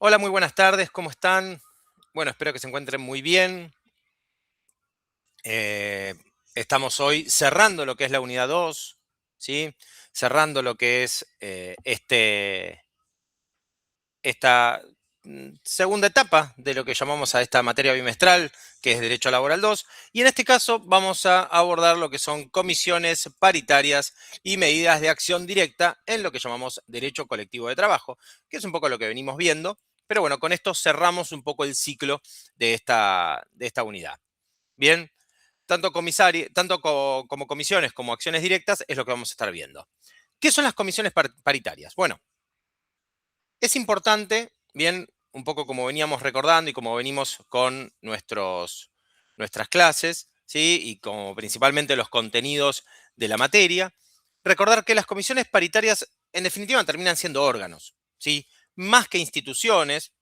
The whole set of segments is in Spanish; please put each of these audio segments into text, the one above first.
Hola, muy buenas tardes, ¿cómo están? Bueno, espero que se encuentren muy bien. Eh, Estamos hoy cerrando lo que es la unidad 2, ¿sí? Cerrando lo que es esta segunda etapa de lo que llamamos a esta materia bimestral, que es Derecho Laboral 2. Y en este caso vamos a abordar lo que son comisiones paritarias y medidas de acción directa en lo que llamamos Derecho Colectivo de Trabajo, que es un poco lo que venimos viendo. Pero bueno, con esto cerramos un poco el ciclo de esta unidad. Bien, como comisiones como acciones directas es lo que vamos a estar viendo. ¿Qué son las comisiones paritarias? Bueno, es importante, bien, un poco como veníamos recordando y como venimos con nuestras clases, ¿sí? Y como principalmente los contenidos de la materia, recordar que las comisiones paritarias en definitiva terminan siendo órganos, ¿sí? Más que instituciones,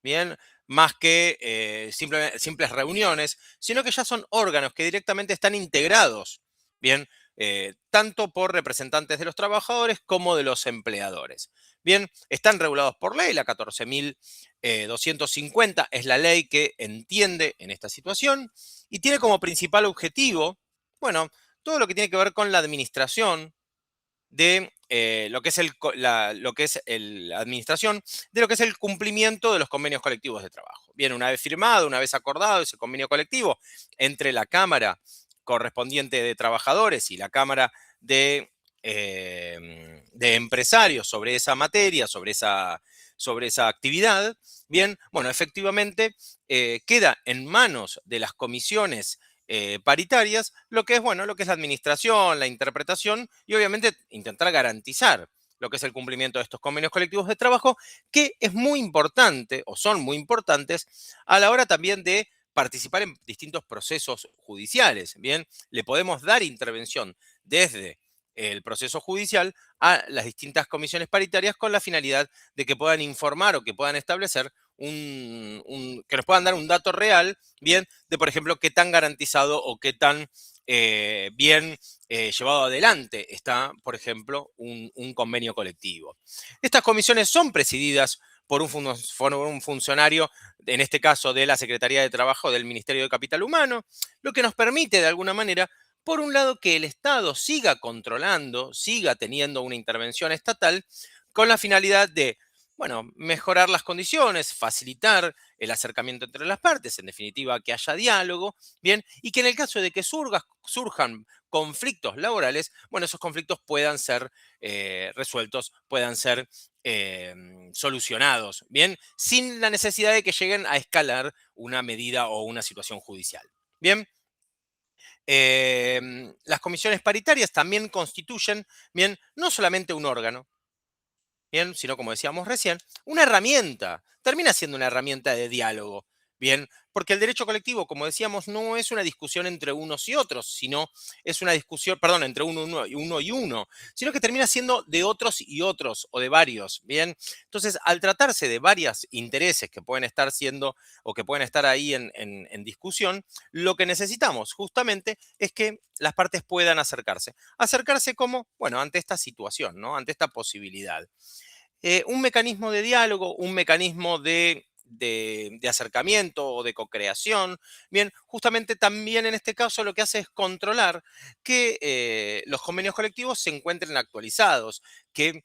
bien, más que simples reuniones, sino que ya son órganos que directamente están integrados, bien, tanto por representantes de los trabajadores como de los empleadores. Bien, están regulados por ley, la 14.250 es la ley que entiende en esta situación y tiene como principal objetivo, bueno, todo lo que tiene que ver con la administración de lo que es la administración de lo que es el cumplimiento de los convenios colectivos de trabajo. Bien, una vez firmado, una vez acordado ese convenio colectivo entre la Cámara correspondiente de trabajadores y la Cámara de empresarios sobre esa materia, sobre esa actividad, bien, bueno, efectivamente queda en manos de las comisiones paritarias, lo que es, bueno, lo que es la administración, la interpretación y obviamente intentar garantizar lo que es el cumplimiento de estos convenios colectivos de trabajo, que es muy importante o son muy importantes a la hora también de participar en distintos procesos judiciales. Bien, le podemos dar intervención desde el proceso judicial a las distintas comisiones paritarias con la finalidad de que puedan informar o que puedan establecer que nos puedan dar un dato real, bien, de por ejemplo qué tan garantizado o qué tan bien llevado adelante está, por ejemplo, un convenio colectivo. Estas comisiones son presididas por un funcionario, en este caso de la Secretaría de Trabajo del Ministerio de Capital Humano, lo que nos permite de alguna manera, por un lado, que el Estado siga controlando, siga teniendo una intervención estatal con la finalidad de, bueno, mejorar las condiciones, facilitar el acercamiento entre las partes, en definitiva, que haya diálogo, bien, y que en el caso de que surjan conflictos laborales, bueno, esos conflictos puedan ser resueltos, puedan ser eh, solucionados, bien, sin la necesidad de que lleguen a escalar una medida o una situación judicial. Bien, las comisiones paritarias también constituyen, bien, no solamente un órgano, bien, sino como decíamos recién, una herramienta, termina siendo una herramienta de diálogo, bien, porque el derecho colectivo, como decíamos, no es una discusión entre unos y otros, sino es una discusión, perdón, entre uno y uno, sino que termina siendo de otros y otros, o de varios, bien. Entonces, al tratarse de varios intereses que pueden estar siendo, o que pueden estar ahí en discusión, lo que necesitamos justamente es que las partes puedan acercarse. Acercarse como, bueno, ante esta situación, ¿no? Ante esta posibilidad. Un mecanismo de diálogo, un mecanismo de acercamiento o de co-creación. Bien, justamente también en este caso lo que hace es controlar que los convenios colectivos se encuentren actualizados, que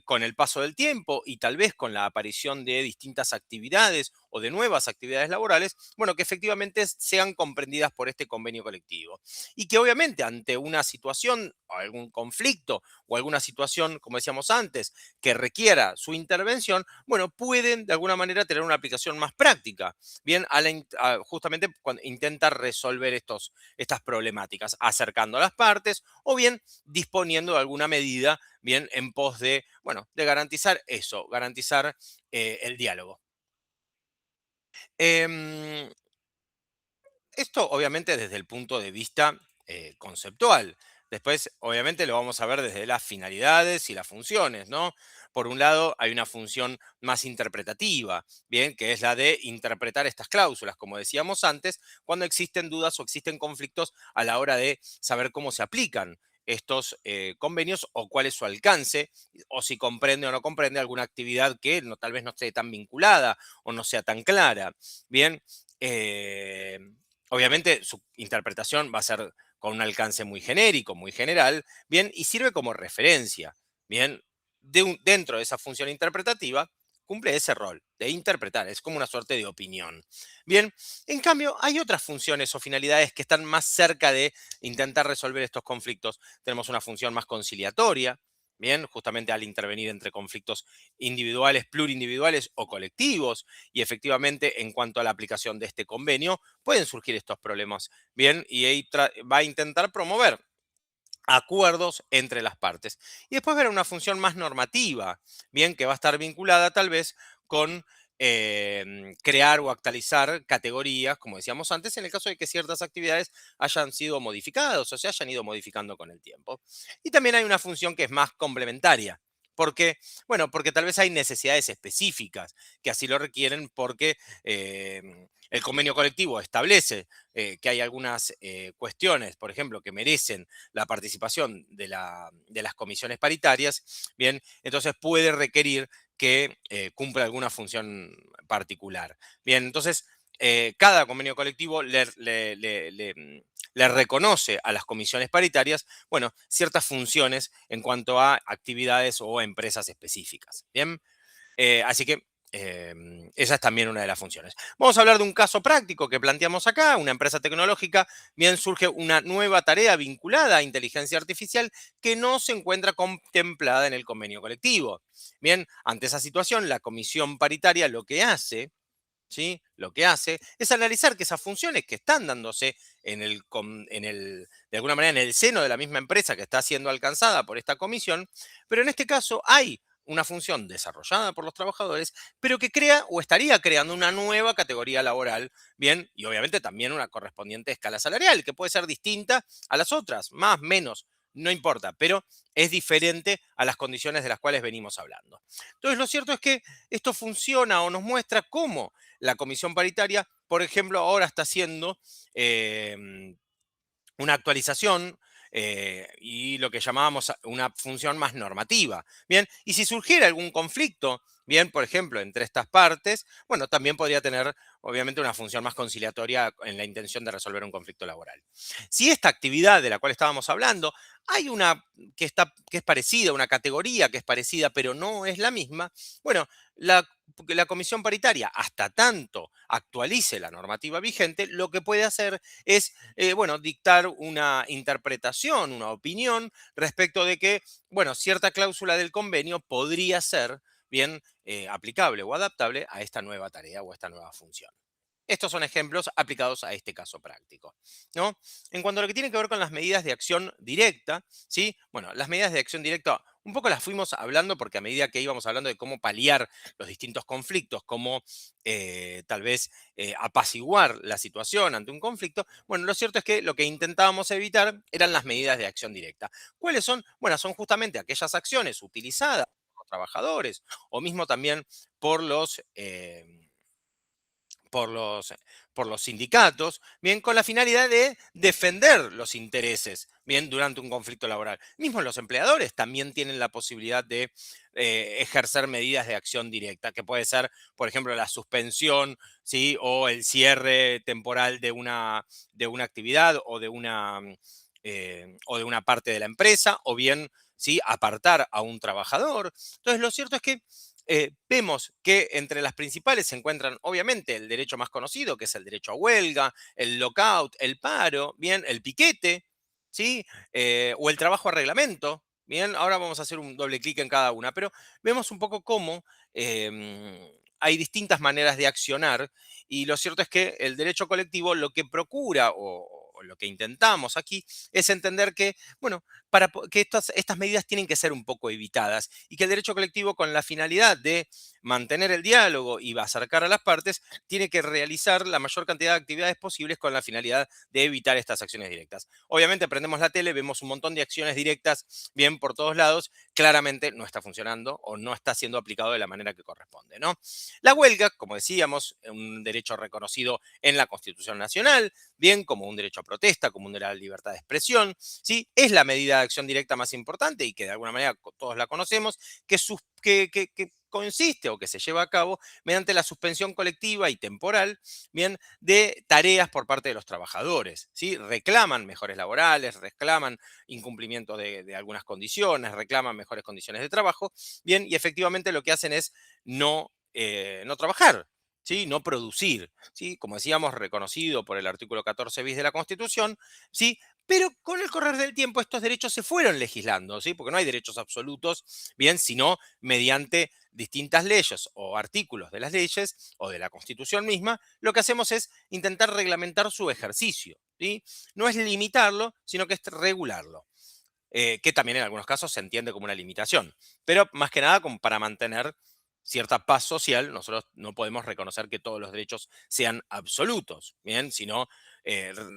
con el paso del tiempo y tal vez con la aparición de distintas actividades o de nuevas actividades laborales, bueno, que efectivamente sean comprendidas por este convenio colectivo. Y que obviamente ante una situación, algún conflicto o alguna situación, como decíamos antes, que requiera su intervención, bueno, pueden de alguna manera tener una aplicación más práctica, bien, justamente cuando intenta resolver estas problemáticas, acercando a las partes o bien disponiendo de alguna medida, bien, en pos de, bueno, de garantizar eso, garantizar el diálogo. Em, Esto obviamente desde el punto de vista conceptual. Después, obviamente, lo vamos a ver desde las finalidades y las funciones, ¿no? Por un lado, hay una función más interpretativa, bien, que es la de interpretar estas cláusulas, como decíamos antes, cuando existen dudas o existen conflictos a la hora de saber cómo se aplican estos convenios o cuál es su alcance, o si comprende o no comprende alguna actividad que no, tal vez no esté tan vinculada o no sea tan clara. Bien, eh, obviamente su interpretación va a ser con un alcance muy genérico, muy general, bien, y sirve como referencia, bien, dentro de esa función interpretativa cumple ese rol de interpretar, es como una suerte de opinión. Bien, en cambio, hay otras funciones o finalidades que están más cerca de intentar resolver estos conflictos. Tenemos una función más conciliatoria, bien, justamente al intervenir entre conflictos individuales, plurindividuales o colectivos, y efectivamente en cuanto a la aplicación de este convenio, pueden surgir estos problemas, bien, y ahí va a intentar promover acuerdos entre las partes. Y después verá una función más normativa, bien, que va a estar vinculada tal vez con crear o actualizar categorías, como decíamos antes, en el caso de que ciertas actividades hayan sido modificadas o se hayan ido modificando con el tiempo. Y también hay una función que es más complementaria. Porque, bueno, porque tal vez hay necesidades específicas que así lo requieren porque el convenio colectivo establece que hay algunas cuestiones, por ejemplo, que merecen la participación de las comisiones paritarias, bien, entonces puede requerir que cumpla alguna función particular. Bien, entonces cada convenio colectivo le reconoce a las comisiones paritarias, bueno, ciertas funciones en cuanto a actividades o empresas específicas. Bien, así que esa es también una de las funciones. Vamos a hablar de un caso práctico que planteamos acá, una empresa tecnológica, bien surge una nueva tarea vinculada a inteligencia artificial que no se encuentra contemplada en el convenio colectivo. Bien, ante esa situación, la comisión paritaria lo que hace, ¿sí? Lo que hace es analizar que esas funciones que están dándose de alguna manera en el seno de la misma empresa que está siendo alcanzada por esta comisión, pero en este caso hay una función desarrollada por los trabajadores, pero que crea o estaría creando una nueva categoría laboral, bien, y obviamente también una correspondiente escala salarial, que puede ser distinta a las otras, más, menos, no importa, pero es diferente a las condiciones de las cuales venimos hablando. Entonces, lo cierto es que esto funciona o nos muestra cómo la comisión paritaria, por ejemplo, ahora está haciendo eh, una actualización y lo que llamábamos una función más normativa. Bien, y si surgiera algún conflicto, bien, por ejemplo, entre estas partes, bueno, también podría tener, obviamente, una función más conciliatoria en la intención de resolver un conflicto laboral. Si esta actividad de la cual estábamos hablando, hay una que es parecida, una categoría que es parecida, pero no es la misma, bueno, la comisión paritaria, hasta tanto actualice la normativa vigente, lo que puede hacer es bueno, dictar una interpretación, una opinión respecto de que, bueno, cierta cláusula del convenio podría ser bien aplicable o adaptable a esta nueva tarea o a esta nueva función. Estos son ejemplos aplicados a este caso práctico, ¿no? En cuanto a lo que tiene que ver con las medidas de acción directa, ¿sí? Bueno, las medidas de acción directa un poco las fuimos hablando porque a medida que íbamos hablando de cómo paliar los distintos conflictos, cómo tal vez apaciguar la situación ante un conflicto, bueno, lo cierto es que lo que intentábamos evitar eran las medidas de acción directa. ¿Cuáles son? Bueno, son justamente aquellas acciones utilizadas por los trabajadores o mismo también por por los, por los sindicatos, bien, con la finalidad de defender los intereses, bien, durante un conflicto laboral. Mismo los empleadores también tienen la posibilidad de ejercer medidas de acción directa, que puede ser, por ejemplo, la suspensión, ¿sí? O el cierre temporal de una actividad o de una parte de la empresa, o bien, ¿sí? Apartar a un trabajador. Entonces, lo cierto es que vemos que entre las principales se encuentran, obviamente, el derecho más conocido, que es el derecho a huelga, el lockout, el paro, bien, el piquete, ¿sí? O el trabajo a reglamento. Bien, ahora vamos a hacer un doble clic en cada una, pero vemos un poco cómo hay distintas maneras de accionar y lo cierto es que el derecho colectivo lo que procura o lo que intentamos aquí es entender que, bueno, que estas medidas tienen que ser un poco evitadas y que el derecho colectivo con la finalidad de mantener el diálogo y acercar a las partes, tiene que realizar la mayor cantidad de actividades posibles con la finalidad de evitar estas acciones directas. Obviamente prendemos la tele, vemos un montón de acciones directas bien por todos lados, claramente no está funcionando o no está siendo aplicado de la manera que corresponde, ¿no? La huelga, como decíamos, un derecho reconocido en la Constitución Nacional, bien como un derecho a protesta, como una libertad de expresión, ¿sí? Es la medida de acción directa más importante y que de alguna manera todos la conocemos, que consiste o que se lleva a cabo mediante la suspensión colectiva y temporal, bien, de tareas por parte de los trabajadores, ¿sí? Reclaman mejores laborales, reclaman incumplimiento de algunas condiciones, reclaman mejores condiciones de trabajo, bien, y efectivamente lo que hacen es no trabajar, ¿sí? No producir, ¿sí? Como decíamos, reconocido por el artículo 14 bis de la Constitución, ¿sí? Pero con el correr del tiempo estos derechos se fueron legislando, ¿sí? Porque no hay derechos absolutos, bien, sino mediante distintas leyes o artículos de las leyes o de la Constitución misma, lo que hacemos es intentar reglamentar su ejercicio, ¿sí? No es limitarlo, sino que es regularlo, que también en algunos casos se entiende como una limitación, pero más que nada como para mantener cierta paz social. Nosotros no podemos reconocer que todos los derechos sean absolutos, bien, sino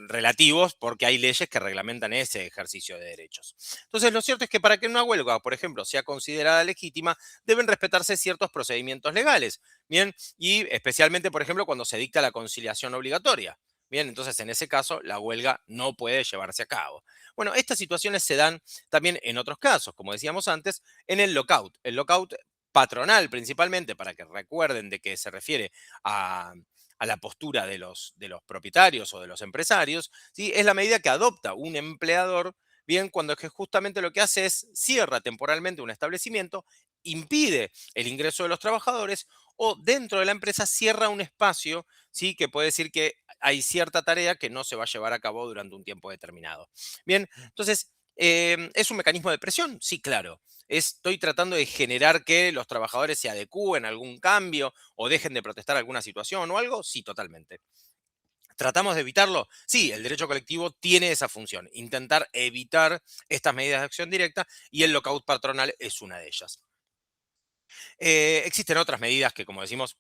relativos, porque hay leyes que reglamentan ese ejercicio de derechos. Entonces, lo cierto es que para que una huelga, por ejemplo, sea considerada legítima, deben respetarse ciertos procedimientos legales, bien, y especialmente, por ejemplo, cuando se dicta la conciliación obligatoria. Bien, entonces en ese caso la huelga no puede llevarse a cabo. Bueno, estas situaciones se dan también en otros casos, como decíamos antes, en el lockout. El lockout patronal principalmente, para que recuerden de que se refiere a la postura de los propietarios o de los empresarios, ¿sí? Es la medida que adopta un empleador, bien, cuando es que justamente lo que hace es cierra temporalmente un establecimiento, impide el ingreso de los trabajadores o dentro de la empresa cierra un espacio, ¿sí? Que puede decir que hay cierta tarea que no se va a llevar a cabo durante un tiempo determinado. Bien, entonces, ¿es un mecanismo de presión? Sí, claro. Estoy tratando de generar que los trabajadores se adecúen a algún cambio o dejen de protestar alguna situación o algo. Sí, totalmente. ¿Tratamos de evitarlo? Sí, el derecho colectivo tiene esa función, intentar evitar estas medidas de acción directa y el lockout patronal es una de ellas. Existen otras medidas que, como decimos,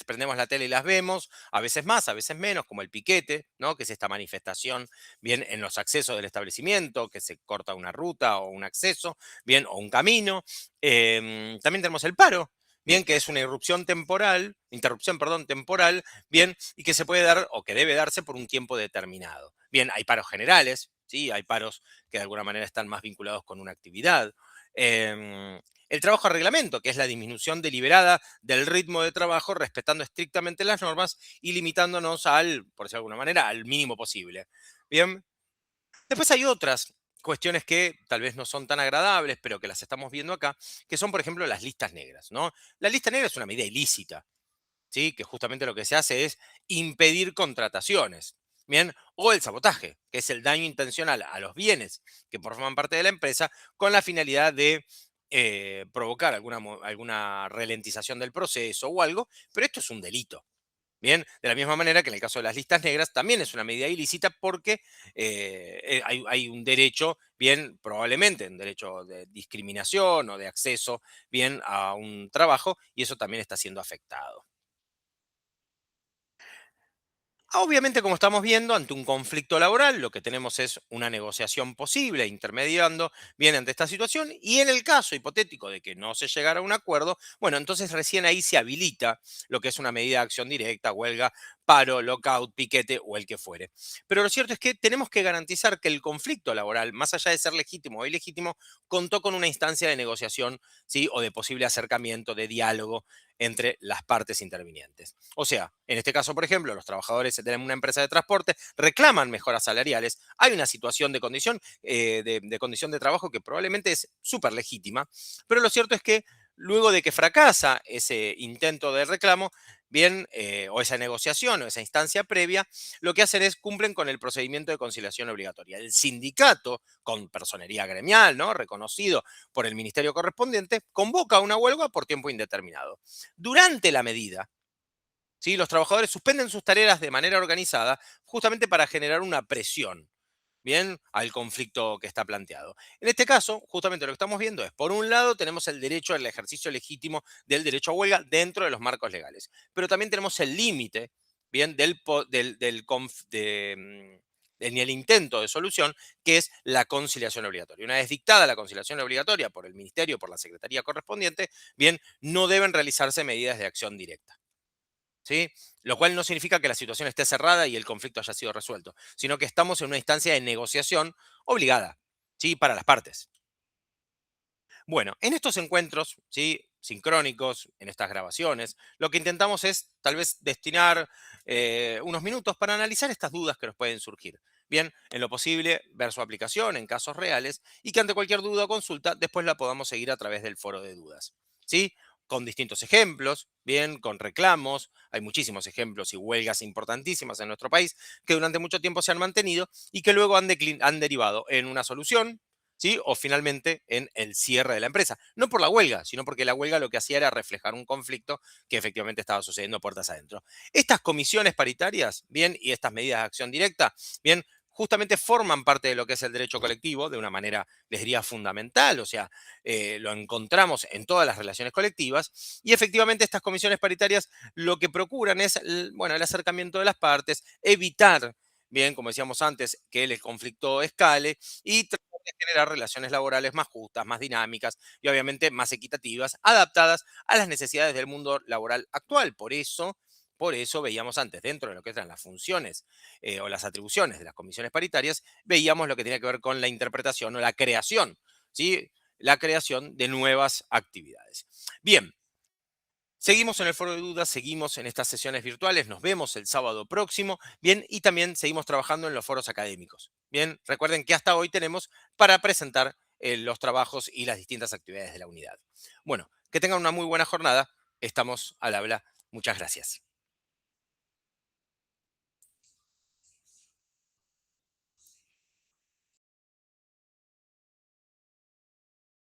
prendemos la tele y las vemos, a veces más, a veces menos, como el piquete, ¿no? Que es esta manifestación, bien, en los accesos del establecimiento, que se corta una ruta o un acceso, bien, o un camino. También tenemos el paro, bien, que es una interrupción, perdón, temporal, bien, y que se puede dar o que debe darse por un tiempo determinado. Bien, hay paros generales, ¿sí? Hay paros que de alguna manera están más vinculados con una actividad. Em, el trabajo a reglamento, que es la disminución deliberada del ritmo de trabajo, respetando estrictamente las normas y limitándonos por decirlo de alguna manera, al mínimo posible. Bien, después hay otras cuestiones que tal vez no son tan agradables, pero que las estamos viendo acá, que son, por ejemplo, las listas negras, ¿no? La lista negra es una medida ilícita, ¿sí? Que justamente lo que se hace es impedir contrataciones, ¿bien? O el sabotaje, que es el daño intencional a los bienes que forman parte de la empresa con la finalidad de provocar alguna ralentización del proceso o algo, pero esto es un delito. Bien, de la misma manera que en el caso de las listas negras también es una medida ilícita porque hay un derecho, bien, probablemente un derecho de discriminación o de acceso, bien, a un trabajo y eso también está siendo afectado. Obviamente, como estamos viendo, ante un conflicto laboral, lo que tenemos es una negociación posible, intermediando bien ante esta situación, y en el caso hipotético de que no se llegara a un acuerdo, bueno, entonces recién ahí se habilita lo que es una medida de acción directa, huelga, paro, lockout, piquete o el que fuere. Pero lo cierto es que tenemos que garantizar que el conflicto laboral, más allá de ser legítimo o ilegítimo, contó con una instancia de negociación, ¿sí? O de posible acercamiento, de diálogo entre las partes intervinientes. O sea, en este caso, por ejemplo, los trabajadores de una empresa de transporte reclaman mejoras salariales, hay una situación de condición de trabajo que probablemente es súper legítima, pero lo cierto es que luego de que fracasa ese intento de reclamo, bien, o esa negociación o esa instancia previa, lo que hacen es cumplen con el procedimiento de conciliación obligatoria. El sindicato, con personería gremial, ¿no? Reconocido por el ministerio correspondiente, convoca una huelga por tiempo indeterminado. Durante la medida, ¿sí? Los trabajadores suspenden sus tareas de manera organizada justamente para generar una presión, bien, al conflicto que está planteado. En este caso, justamente lo que estamos viendo es, por un lado, tenemos el derecho al ejercicio legítimo del derecho a huelga dentro de los marcos legales, pero también tenemos el límite, bien, ni el intento de solución, que es la conciliación obligatoria. Una vez dictada la conciliación obligatoria por el ministerio, por la secretaría correspondiente, bien, no deben realizarse medidas de acción directa. ¿Sí? Lo cual no significa que la situación esté cerrada y el conflicto haya sido resuelto, sino que estamos en una instancia de negociación obligada. ¿sí? Para las partes. Bueno, en estos encuentros, ¿sí? Sincrónicos, en estas grabaciones, lo que intentamos es tal vez destinar unos minutos para analizar estas dudas que nos pueden surgir. Bien, en lo posible, ver su aplicación en casos reales y que ante cualquier duda o consulta después la podamos seguir a través del foro de dudas. ¿Sí? Con distintos ejemplos, bien, con reclamos. Hay muchísimos ejemplos y huelgas importantísimas en nuestro país que durante mucho tiempo se han mantenido y que luego han derivado en una solución, ¿sí? O finalmente en el cierre de la empresa. No por la huelga, sino porque la huelga lo que hacía era reflejar un conflicto que efectivamente estaba sucediendo puertas adentro. Estas comisiones paritarias, bien, y estas medidas de acción directa, bien, justamente forman parte de lo que es el derecho colectivo de una manera, les diría, fundamental, o sea, lo encontramos en todas las relaciones colectivas y efectivamente estas comisiones paritarias lo que procuran es, bueno, el acercamiento de las partes, evitar, bien, como decíamos antes, que el conflicto escale y de generar relaciones laborales más justas, más dinámicas y obviamente más equitativas, adaptadas a las necesidades del mundo laboral actual. Por eso veíamos antes, dentro de lo que eran las funciones o las atribuciones de las comisiones paritarias, veíamos lo que tenía que ver con la interpretación o la creación, ¿sí? La creación de nuevas actividades. Bien, seguimos en el foro de dudas, seguimos en estas sesiones virtuales, nos vemos el sábado próximo, bien, y también seguimos trabajando en los foros académicos. Bien, recuerden que hasta hoy tenemos para presentar los trabajos y las distintas actividades de la unidad. Bueno, que tengan una muy buena jornada, estamos al habla. Muchas gracias.